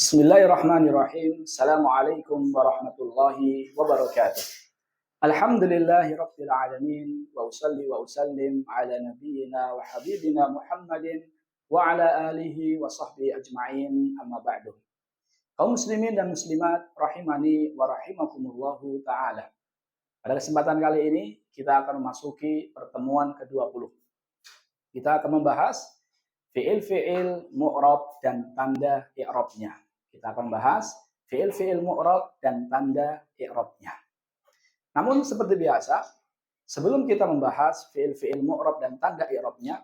Bismillahirrahmanirrahim. Assalamualaikum warahmatullahi wabarakatuh. Alhamdulillahi rabbil alamin wa usalli wa usallim ala nabiyyina wa habibina Muhammadin wa ala alihi wa sahbihi ajma'in, amma ba'du. Kaum muslimin dan muslimat rahimani wa rahimakumullahu taala. Pada kesempatan kali ini kita akan memasuki pertemuan ke-20. Kita akan membahas fi'il mu'rab dan tanda i'rabnya. Kita akan bahas fi'il mu'rab dan tanda i'rabnya. Namun seperti biasa, sebelum kita membahas fi'il mu'rab dan tanda i'rabnya,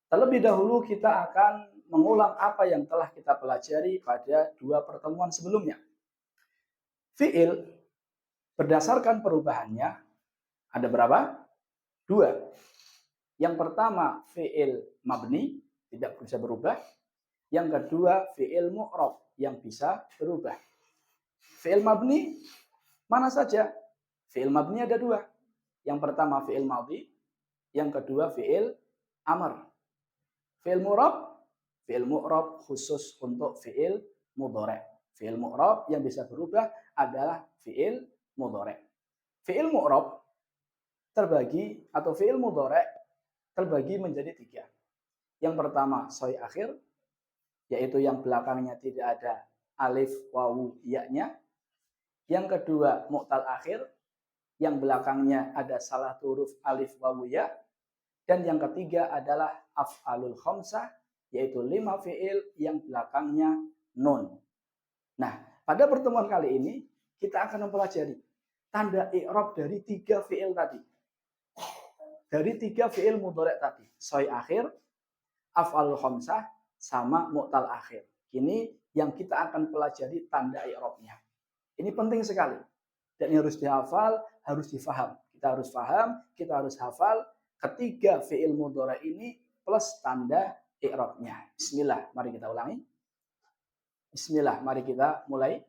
terlebih dahulu kita akan mengulang apa yang telah kita pelajari pada dua pertemuan sebelumnya. Fi'il berdasarkan perubahannya ada berapa? Dua. Yang pertama fi'il mabni, tidak bisa berubah. Yang kedua fi'il mu'rab yang bisa berubah. Fi'il mabni mana saja? Fi'il mabni ada dua. Yang pertama fi'il madhi, yang kedua fi'il amr. Fi'il mu'rab khusus untuk fi'il mudhari'. Fi'il mu'rab yang bisa berubah adalah fi'il mudhari'. Fi'il mu'rab terbagi atau fi'il mudhari' terbagi menjadi tiga. Yang pertama soi akhir, yaitu yang belakangnya tidak ada alif, wawu, ya-nya. Yang kedua mu'tal akhir, yang belakangnya ada salah huruf alif, wawu, ya. Dan yang ketiga adalah af'alul khamsah, yaitu 5 fi'il yang belakangnya nun. Nah, pada pertemuan kali ini kita akan mempelajari tanda i'rab dari 3 fi'il tadi. Dari 3 fi'il mudhari' tadi, soi akhir, af'alul khamsah, sama mu'tal akhir. Ini yang kita akan pelajari tanda i'rabnya. Ini penting sekali. Dan ini harus dihafal, harus difaham. Kita harus paham, kita harus hafal ketiga fi'il mudhari' ini plus tanda i'rabnya. Bismillah, mari kita ulangi. Bismillah, mari kita mulai.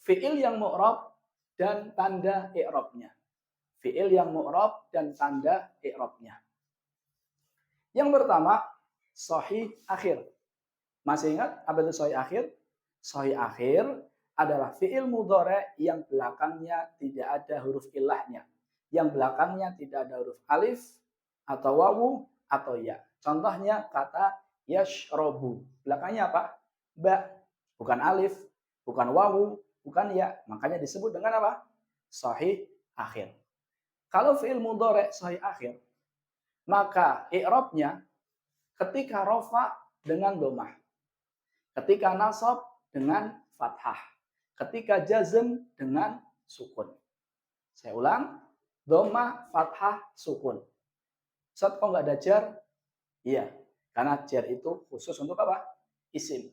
Fi'il yang mu'rab dan tanda i'rabnya. Fi'il yang mu'rab dan tanda i'rabnya. Yang pertama, sahih akhir. Masih ingat apa itu sahih akhir? Sahih akhir adalah fi'il mudhari' yang belakangnya tidak ada huruf ilahnya. Yang belakangnya tidak ada huruf alif atau wawu atau ya. Contohnya kata yashrobu. Belakangnya apa? Ba. Bukan alif, bukan wawu, bukan ya. Makanya disebut dengan apa? Sahih akhir. Kalau fi'il mudhari' sahih akhir, maka i'rabnya ketika rofa dengan domah, ketika nasab dengan fathah, ketika jazm dengan sukun. Saya ulang, domah, fathah, sukun. Ustaz, kok nggak ada jar? Iya, karena jar itu khusus untuk apa? Isim.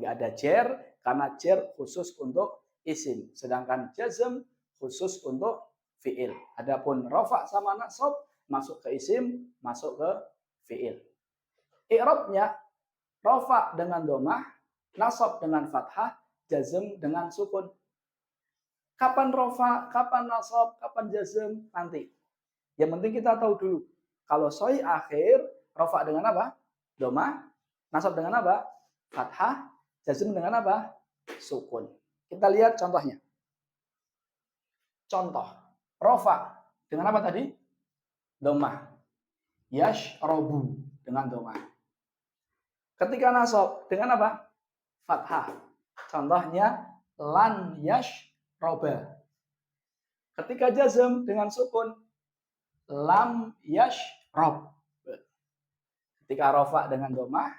Nggak ada jar karena jar khusus untuk isim. Sedangkan jazm khusus untuk fi'il. Adapun rofa sama nasab masuk ke isim, masuk ke fi'il. I'rabnya rofa dengan domah, nasab dengan fathah, jazm dengan sukun. Kapan rofa, kapan nasab, kapan jazm? Nanti. Yang penting kita tahu dulu. Kalau soi akhir, rofa dengan apa? Domah. Nasab dengan apa? Fathah. Jazm dengan apa? Sukun. Kita lihat contohnya. Contoh. Rofa dengan apa tadi? Domah. Yashrobu dengan domah. Ketika nasab dengan apa? Fathah. Contohnya lan yashroba. Ketika jazm dengan sukun lam yashrob. Ketika rofa dengan domah,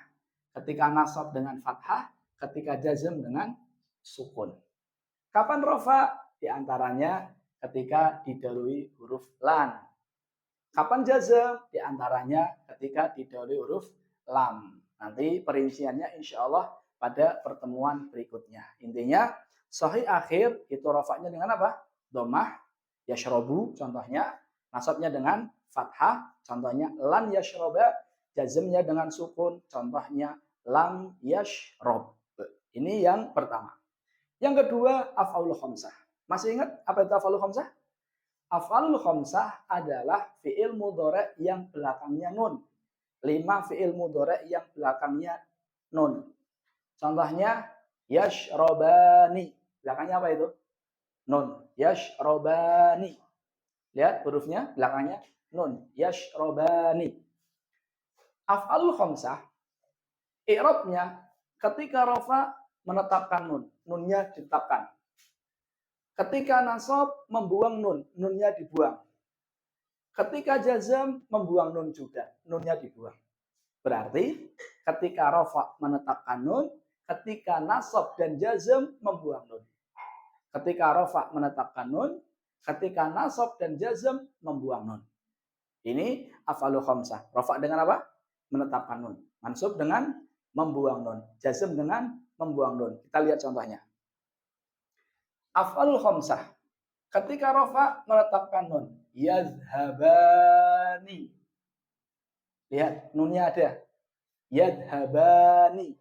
ketika nasab dengan fathah, ketika jazm dengan sukun. Kapan rofa? Di antaranya ketika didahului huruf lan. Kapan jazm? Di antaranya ketika didahului huruf lam. Nanti perinciannya insya Allah pada pertemuan berikutnya. Intinya, sahih akhir itu rofaknya dengan apa? Domah, yashrobu contohnya. Nasabnya dengan fathah, contohnya lan yashroba. Jazmnya dengan sukun, contohnya lam yashrob. Ini yang pertama. Yang kedua, af'alul khamsah. Masih ingat apa itu af'alul khamsah? Af'alul khamsah adalah fi'il mudhari' yang belakangnya nun. 5 fi'il mudhari' yang belakangnya nun. Contohnya Yashrabani. Belakangnya apa itu? Nun. Yashrabani. Lihat hurufnya belakangnya nun. Yashrabani. Af'alul khamsah. I'rabnya ketika rafa menetapkan nun. Nunnya ditetapkan. Ketika nasab membuang nun. Nunnya dibuang. Ketika jazam membuang nun juga. Nunnya dibuang. Berarti ketika rafa menetapkan nun. Ketika nasab dan jazam membuang nun. Ketika rafa menetapkan nun, ketika nasab dan jazm membuang nun. Ini af'alul khamsah. Rafa dengan apa? Menetapkan nun. Mansub dengan membuang nun. Jazm dengan membuang nun. Kita lihat contohnya. Af'alul khamsah. Ketika rafa menetapkan nun. Yadhabani. Lihat, nunnya ada. Yadhabani.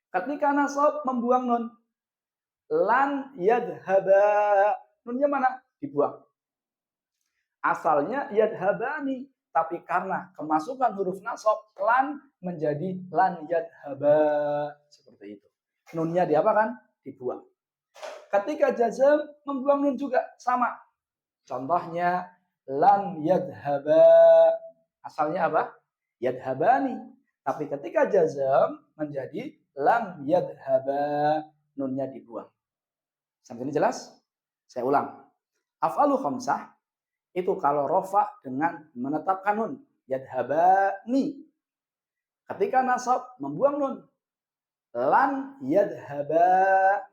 Ketika nasab membuang nun. Lan yadhaba. Nunnya mana? Dibuang. Asalnya yadhabani. Tapi karena kemasukan huruf nasab, lan menjadi lan yadhaba. Seperti itu. Nunnya diapakan? Dibuang. Ketika jazam, membuang nun juga. Sama. Contohnya, lan yadhaba. Asalnya apa? Yadhabani. Tapi ketika jazam, menjadi lan yadhaba. Nunnya dibuang. Sampai ini jelas? Saya ulang. Af'alu khamsah itu kalau rafa dengan menetapkan nun. Yadhabani. Ketika nasab membuang nun. Lan yadhaba.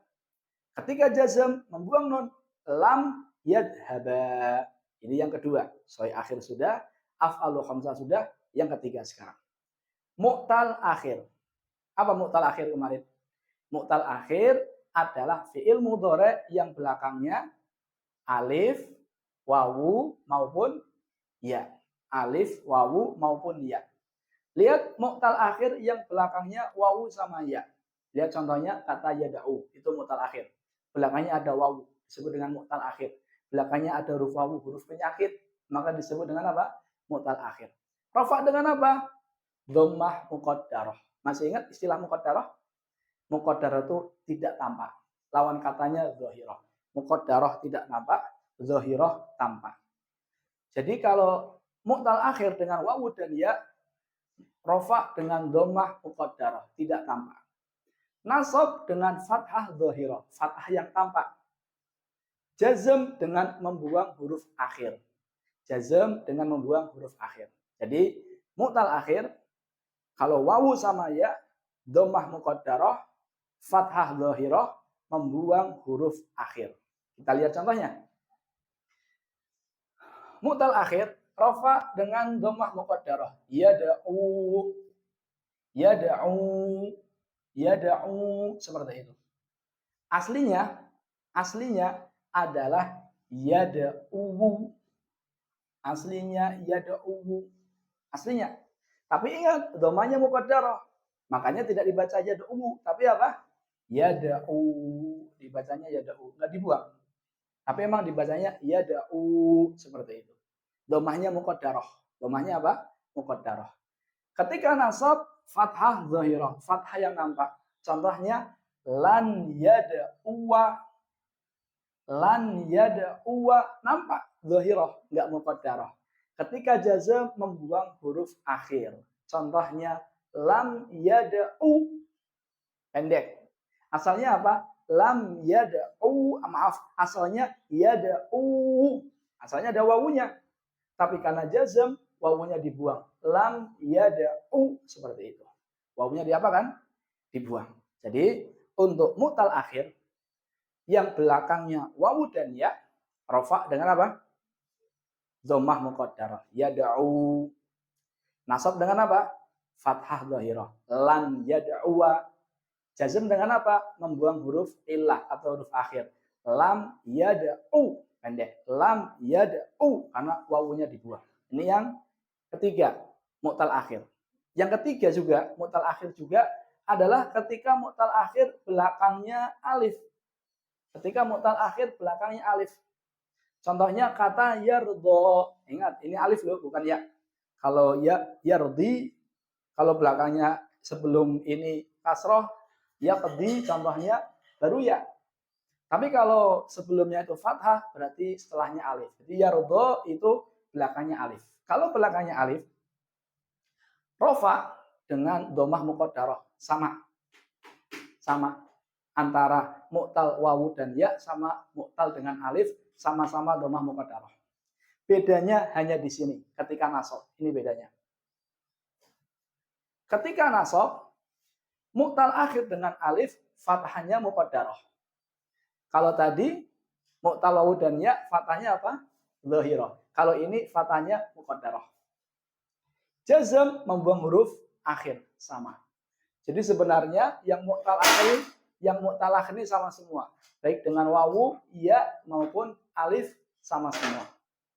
Ketika jazm membuang nun. Lam yadhaba. Ini yang kedua. Soi akhir sudah. Af'alu khamsah sudah. Yang ketiga sekarang. Mu'tal akhir. Apa mu'tal akhir kemarin? Mu'tal akhir adalah fi'il mudhari yang belakangnya alif, wawu maupun ya. Alif, wawu maupun ya. Lihat mu'tal akhir yang belakangnya wawu sama ya. Lihat contohnya kata yada'u. Itu mu'tal akhir. Belakangnya ada wawu. Disebut dengan mu'tal akhir. Belakangnya ada huruf wawu, huruf penyakit. Maka disebut dengan apa? Mu'tal akhir. Rafa dengan apa? Dhammah muqaddarah. Masih ingat istilah muqaddarah? Muqaddarah itu tidak tampak. Lawan katanya zahirah. Muqaddarah tidak nampak, zahirah tampak. Jadi kalau mu'tal akhir dengan wawu dan ya, rafa dengan dhammah muqaddarah, tidak tampak. Nasab dengan fathah zahirah, fathah yang tampak. Jazm dengan membuang huruf akhir. Jazm dengan membuang huruf akhir. Jadi mu'tal akhir kalau wawu sama ya, dhammah muqaddarah, fathah zahirah, membuang huruf akhir. Kita lihat contohnya. Mu'tal akhir, rafa dengan dhammah muqaddarah. Yada'u, yada'u, yada'u, seperti itu. Aslinya adalah yada'u. Aslinya yada'u. Aslinya. Tapi ingat, dhammahnya muqaddarah. Makanya tidak dibaca yada'u, tapi apa? Yada'u. Dibacanya yada'u, enggak dibuang. Tapi memang dibacanya yada'u seperti itu. Dhammahnya muqaddarah. Dhammahnya apa? Muqaddarah. Ketika nasab fathah zahirah, fathah yang nampak. Contohnya lan yada'uwa. Lan yada'uwa nampak zahirah, enggak muqaddarah. Ketika jazam membuang huruf akhir. Contohnya lam yada'u. Pendek. Asalnya apa? Lam yada'u. Maaf, asalnya yada'u. Asalnya ada wawunya. Tapi karena jazam, wawunya dibuang. Lam yada'u. Seperti itu. Wawunya diapakan? Dibuang. Jadi, untuk mu'tal akhir, yang belakangnya wawu dan ya, rafa dengan apa? Dhammah muqaddarah. Yada'u. Nasab dengan apa? Fathah zahirah. Lan yada'uwa. Jazm dengan apa? Membuang huruf illah atau huruf akhir. Lam yada'u. Pendek. Lam yada'u. Karena wawunya dibuang. Ini yang ketiga. Mu'tal akhir. Yang ketiga juga, mu'tal akhir juga adalah ketika mu'tal akhir belakangnya alif. Ketika mu'tal akhir belakangnya alif. Contohnya kata yardho. Ingat, ini alif loh, bukan ya. Kalau ya yardi, kalau belakangnya sebelum ini kasroh, Yaqdi contohnya baru ya. Tapi kalau sebelumnya itu fathah berarti setelahnya alif. Jadi yardo itu belakangnya alif. Kalau belakangnya alif, rofa dengan domah muqaddarah sama. Sama antara mu'tal wawu dan ya sama mu'tal dengan alif sama-sama domah muqaddarah. Bedanya hanya di sini ketika nasab. Ini bedanya. Ketika nasab, mu'tal akhir dengan alif fathahnya muqaddarah. Kalau tadi mu'tal wawu dan ya fathahnya apa? Dhahirah. Kalau ini fathahnya muqaddarah. Jazm membuang huruf akhir sama. Jadi sebenarnya yang mu'tal akhir ini sama semua. Baik dengan wawu, ya maupun alif sama semua.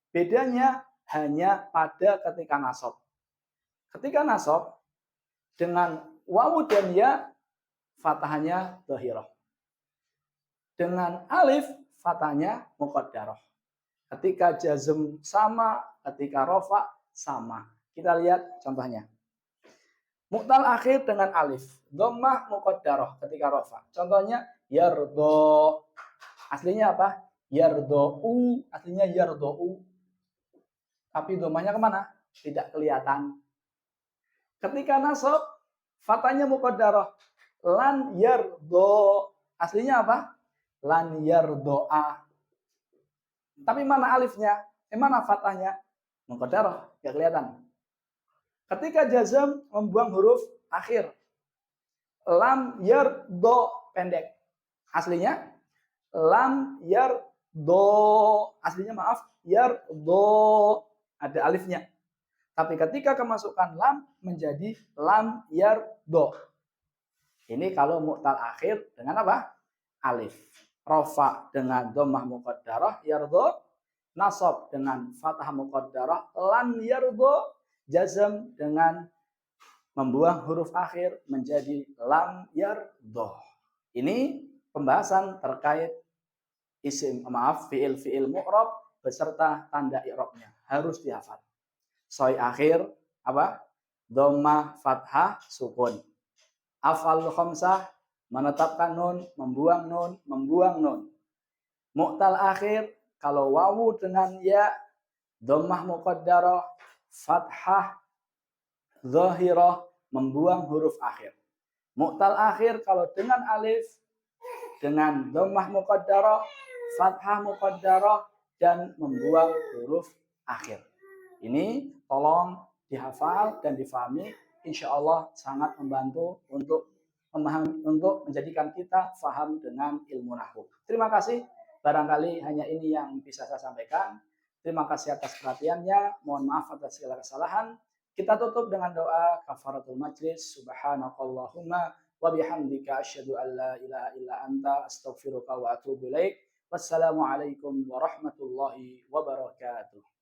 Bedanya hanya pada ketika nasab. Ketika nasab dengan wawu dan ya fathahnya dhahirah. Dengan alif fathahnya muqaddarah. Ketika jazm sama, ketika rofa sama. Kita lihat contohnya. Mu'tal akhir dengan alif, dhammah muqaddarah ketika rofa. Contohnya yardo. Aslinya apa? Yardou. Aslinya yardou. Tapi dhammahnya kemana? Tidak kelihatan. Ketika nasab, fathahnya muqaddarah. Lan yardo. Aslinya apa? Lan yardoa. Tapi mana alifnya? Mana fathahnya? Muqaddarah. Tidak kelihatan. Ketika jazm membuang huruf akhir. Lam yardo pendek. Aslinya lam yardo. Aslinya maaf, yardo. Ada alifnya. Tapi ketika kemasukan lam menjadi lam yardo. Ini kalau mu'tal akhir dengan apa? Alif. Rofa dengan dhammah muqaddarah yardo. Nasab dengan fathah muqaddarah lan yardo. Jazm dengan membuang huruf akhir menjadi lam yardo. Ini pembahasan terkait fiil mu'rab beserta tanda i'rabnya. Harus dihafal. Soi akhir apa? Dhammah, fathah, sukun. Afal khamsah menetapkan nun, membuang nun, membuang nun. Mu'tal akhir kalau wawu dengan ya, dhammah muqaddarah, fathah, zahirah, membuang huruf akhir. Mu'tal akhir kalau dengan alif, dengan dhammah muqaddarah, fathah muqaddarah, dan membuang huruf akhir. Ini tolong dihafal dan difahami. Insya Allah sangat membantu untuk menjadikan kita faham dengan ilmu nahwu. Terima kasih. Barangkali hanya ini yang bisa saya sampaikan. Terima kasih atas perhatiannya. Mohon maaf atas segala kesalahan. Kita tutup dengan doa kafaratul majlis. Subhanakallahumma wa bihamdika asyhadu an la ilaha illa anta astaghfiruka wa atubu ilaik. Wassalamualaikum warahmatullahi wabarakatuh.